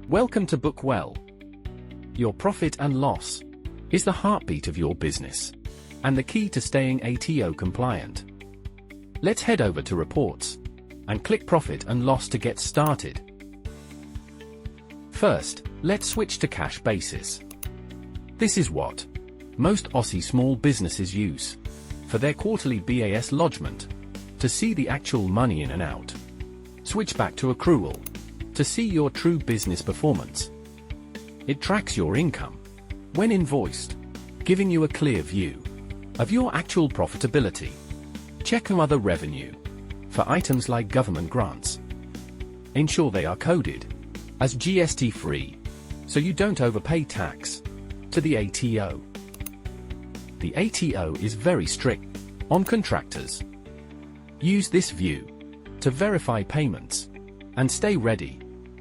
Welcome to BookWell. Your profit and loss is the heartbeat of your business and the key to staying ATO compliant. Let's head over to Reports and click Profit and Loss to get started. First, let's switch to Cash Basis. This is what most Aussie small businesses use for their quarterly BAS lodgement to see the actual money in and out. Switch back to Accrual to see your true business performance. It tracks your income when invoiced, giving you a clear view of your actual profitability. Check other revenue for items like government grants. Ensure they are coded as GST-free so you don't overpay tax to the ATO. The ATO is very strict on contractors. Use this view to verify payments and stay ready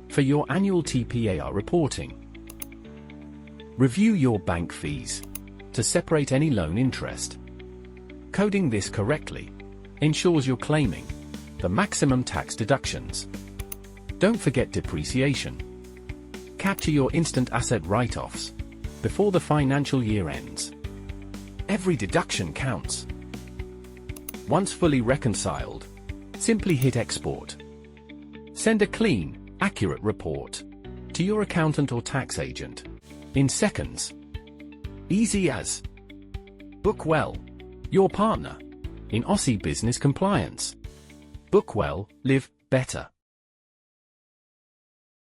for your annual TPAR reporting. Review your bank fees to separate any loan interest. Coding this correctly ensures you're claiming the maximum tax deductions. Don't forget depreciation. Capture your instant asset write-offs before the financial year ends. Every deduction counts. Once fully reconciled, simply hit Export. Send a clean, accurate report to your accountant or tax agent in seconds. Easy as. BookWell, your partner in Aussie business compliance. BookWell, live better.